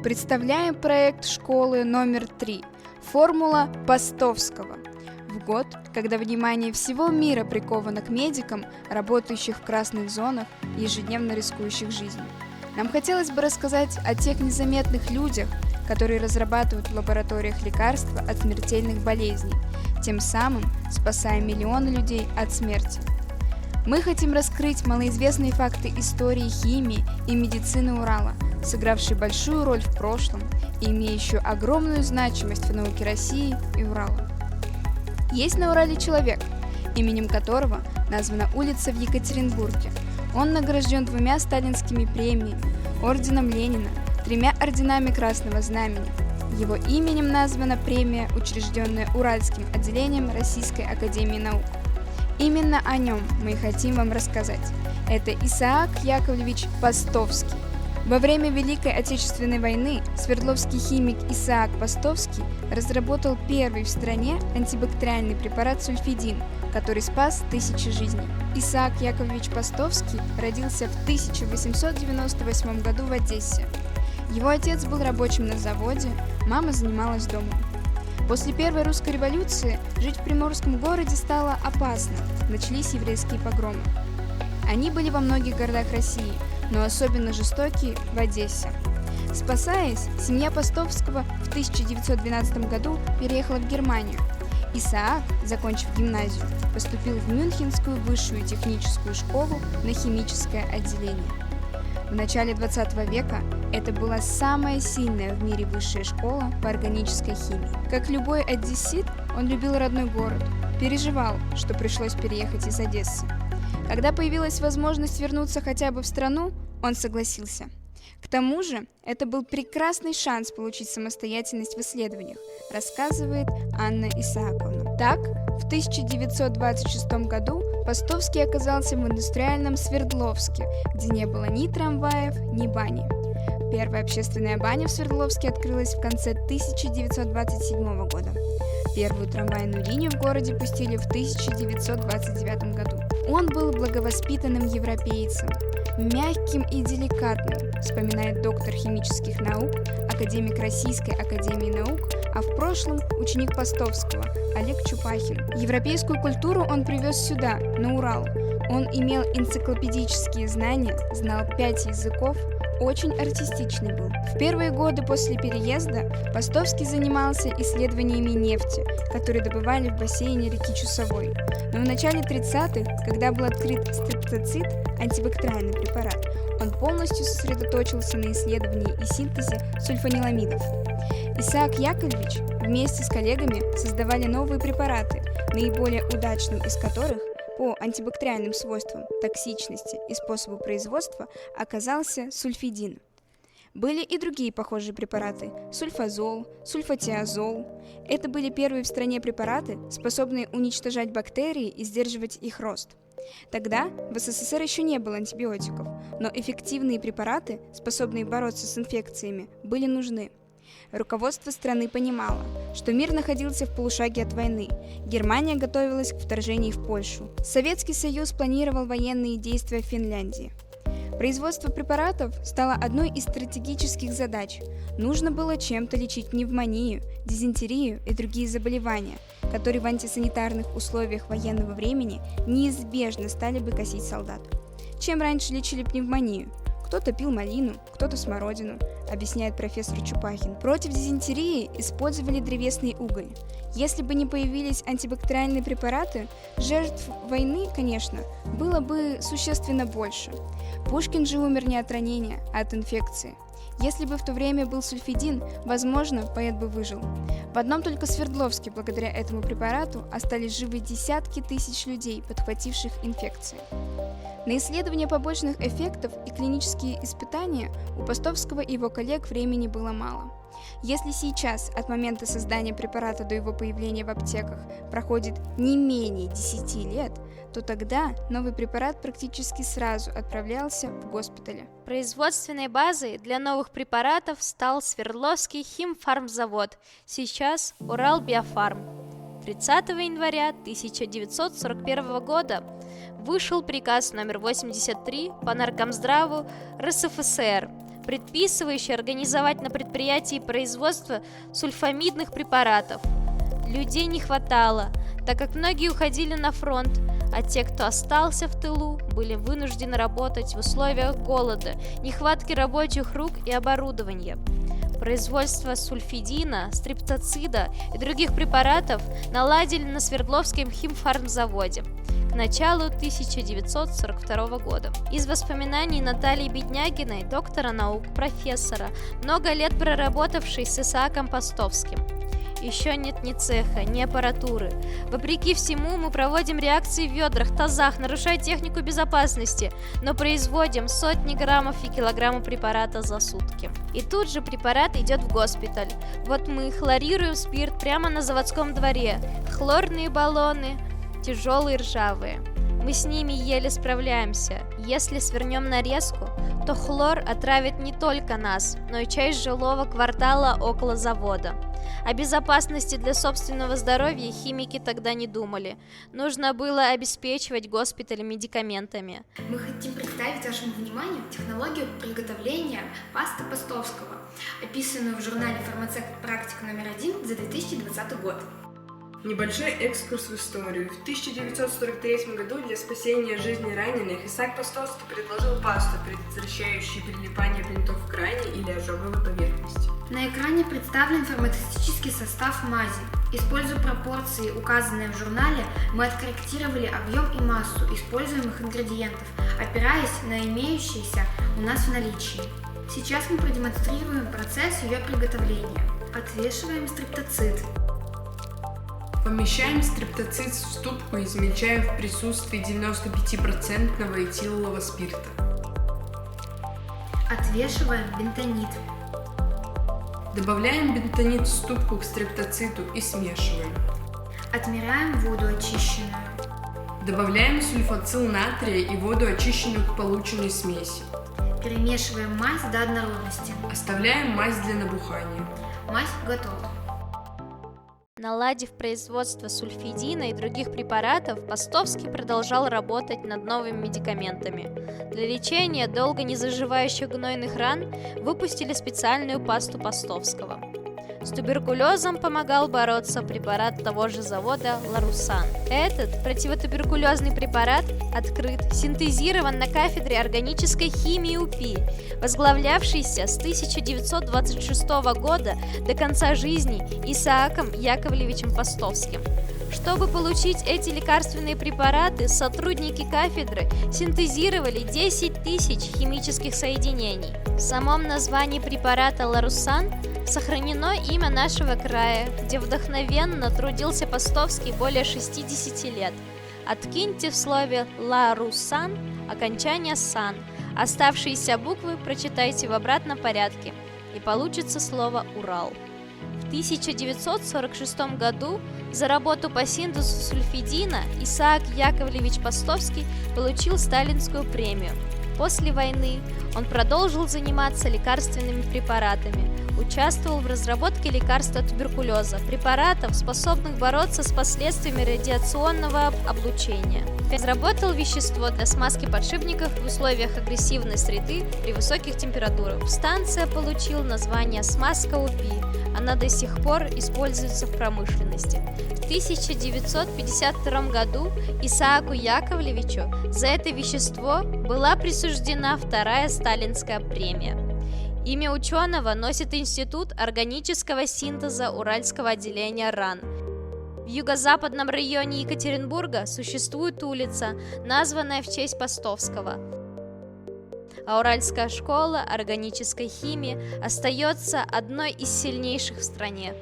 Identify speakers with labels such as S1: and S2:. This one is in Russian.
S1: Представляем проект школы номер 3 «Формула Постовского». В год, когда внимание всего мира приковано к медикам, работающих в красных зонах и ежедневно рискующих жизнью. Нам хотелось бы рассказать о тех незаметных людях, которые разрабатывают в лабораториях лекарства от смертельных болезней, тем самым спасая миллионы людей от смерти. Мы хотим раскрыть малоизвестные факты истории химии и медицины Урала, сыгравшие большую роль в прошлом и имеющую огромную значимость в науке России и Урала. Есть на Урале человек, именем которого названа улица в Екатеринбурге. Он награжден 2 сталинскими премиями, орденом Ленина, 3 орденами Красного Знамени. Его именем названа премия, учрежденная Уральским отделением Российской академии наук. Именно о нем мы и хотим вам рассказать. Это Исаак Яковлевич Постовский. Во время Великой Отечественной войны свердловский химик Исаак Постовский разработал первый в стране антибактериальный препарат сульфидин, который спас тысячи жизней. Исаак Яковлевич Постовский родился в 1898 году в Одессе. Его отец был рабочим на заводе, мама занималась домом. После Первой русской революции жить в приморском городе стало опасно, начались еврейские погромы. Они были во многих городах России, но особенно жестокие в Одессе. Спасаясь, семья Постовского в 1912 году переехала в Германию. Исаак, закончив гимназию, поступил в Мюнхенскую высшую техническую школу на химическое отделение. В начале 20 века это была самая сильная в мире высшая школа по органической химии. Как любой одессит, он любил родной город, переживал, что пришлось переехать из Одессы. Когда появилась возможность вернуться хотя бы в страну, он согласился. К тому же, это был прекрасный шанс получить самостоятельность в исследованиях, рассказывает Анна Исааковна. Так, в 1926 году Постовский оказался в индустриальном Свердловске, где не было ни трамваев, ни бани. Первая общественная баня в Свердловске открылась в конце 1927 года. Первую трамвайную линию в городе пустили в 1929 году. Он был благовоспитанным европейцем, мягким и деликатным, вспоминает доктор химических наук, академик Российской академии наук, а в прошлом ученик Постовского Олег Чупахин. Европейскую культуру он привез сюда, на Урал. Он имел энциклопедические знания, знал 5 языков, очень артистичный был. В первые годы после переезда Постовский занимался исследованиями нефти, которые добывали в бассейне реки Чусовой. Но в начале 30-х, когда был открыт стрептоцит, антибактериальный препарат, он полностью сосредоточился на исследовании и синтезе сульфаниламидов. Исаак Яковлевич вместе с коллегами создавали новые препараты, наиболее удачным из которых по антибактериальным свойствам, токсичности и способу производства оказался сульфидин. Были и другие похожие препараты – сульфазол, сульфатиазол. Это были первые в стране препараты, способные уничтожать бактерии и сдерживать их рост. Тогда в СССР еще не было антибиотиков, но эффективные препараты, способные бороться с инфекциями, были нужны. Руководство страны понимало, что мир находился в полушаге от войны. Германия готовилась к вторжению в Польшу. Советский Союз планировал военные действия в Финляндии. Производство препаратов стало одной из стратегических задач. Нужно было чем-то лечить пневмонию, дизентерию и другие заболевания, которые в антисанитарных условиях военного времени неизбежно стали бы косить солдат. Чем раньше лечили пневмонию? Кто-то пил малину, кто-то смородину, объясняет профессор Чупахин. Против дизентерии использовали древесный уголь. Если бы не появились антибактериальные препараты, жертв войны, конечно, было бы существенно больше. Пушкин же умер не от ранения, а от инфекции. Если бы в то время был сульфидин, возможно, поэт бы выжил. В одном только Свердловске благодаря этому препарату остались живы десятки тысяч людей, подхвативших инфекции. На исследование побочных эффектов и клинические испытания у Постовского и его коллег времени было мало. Если сейчас от момента создания препарата до его появления в аптеках проходит не менее 10 лет, то тогда новый препарат практически сразу отправлялся в госпитали.
S2: Производственной базой для новых препаратов стал Свердловский химфармзавод, сейчас Уралбиофарм. 30 января 1941 года вышел приказ номер 83 по Наркомздраву РСФСР предписывающий организовать на предприятии производство сульфамидных препаратов. Людей не хватало, так как многие уходили на фронт, а те, кто остался в тылу, были вынуждены работать в условиях голода, нехватки рабочих рук и оборудования. Производство сульфидина, стриптоцида и других препаратов наладили на Свердловском химфармзаводе к началу 1942 года. Из воспоминаний Натальи Беднягиной, доктора наук, профессора, много лет проработавшей с Исааком Постовским. Еще нет ни цеха, ни аппаратуры. Вопреки всему, мы проводим реакции в ведрах, тазах, нарушая технику безопасности, но производим сотни граммов и килограммов препарата за сутки. И тут же препарат идет в госпиталь. Вот мы хлорируем спирт прямо на заводском дворе. Хлорные баллоны, тяжелые, ржавые. Мы с ними еле справляемся. Если свернем нарезку, то хлор отравит не только нас, но и часть жилого квартала около завода. О безопасности для собственного здоровья химики тогда не думали. Нужно было обеспечивать госпиталь медикаментами.
S3: Мы хотим представить вашему вниманию технологию приготовления пасты Постовского, описанную в журнале «Фармацевт. Практика номер 1» за 2020 год.
S4: Небольшой экскурс в историю. В 1943 году для спасения жизни раненых Исаак Постовский предложил пасту, предотвращающую прилипание бинтов к ране или ожоговой поверхности.
S3: На экране представлен фармацевтический состав мази. Используя пропорции, указанные в журнале, мы откорректировали объем и массу используемых ингредиентов, опираясь на имеющиеся у нас в наличии. Сейчас мы продемонстрируем процесс ее приготовления. Отвешиваем стриптоцит.
S4: Помещаем стриптоцит в ступку и измельчаем в присутствии 95% этилового спирта.
S3: Отвешиваем бентонит.
S4: Добавляем бентонит в ступку к стриптоциту и смешиваем.
S3: Отмеряем воду очищенную.
S4: Добавляем сульфацил натрия и воду, очищенную к полученной смеси.
S3: Перемешиваем мазь до однородности.
S4: Оставляем мазь для набухания.
S3: Мазь готова.
S2: Наладив производство сульфидина и других препаратов, Постовский продолжал работать над новыми медикаментами. Для лечения долго не заживающих гнойных ран выпустили специальную пасту Постовского. С туберкулезом помогал бороться препарат того же завода «Ларусан». Этот противотуберкулезный препарат открыт, синтезирован на кафедре органической химии УПИ, возглавлявшейся с 1926 года до конца жизни Исааком Яковлевичем Постовским. Чтобы получить эти лекарственные препараты, сотрудники кафедры синтезировали 10 тысяч химических соединений. В самом названии препарата «Ларусан» сохранено имя нашего края, где вдохновенно трудился Постовский более 60 лет. Откиньте в слове «Ларусан» окончание «сан». Оставшиеся буквы прочитайте в обратном порядке, и получится слово «Урал». В 1946 году за работу по синтезу сульфидина Исаак Яковлевич Постовский получил Сталинскую премию. После войны он продолжил заниматься лекарственными препаратами, участвовал в разработке лекарства от туберкулеза, препаратов, способных бороться с последствиями радиационного облучения. Разработал вещество для смазки подшипников в условиях агрессивной среды при высоких температурах. Станция получила название «Смазка УПИ». Она до сих пор используется в промышленности. В 1952 году Исааку Яковлевичу за это вещество была присуждена вторая сталинская премия. Имя ученого носит Институт органического синтеза Уральского отделения РАН. В юго-западном районе Екатеринбурга существует улица, названная в честь Постовского. А Уральская школа органической химии остается одной из сильнейших в стране.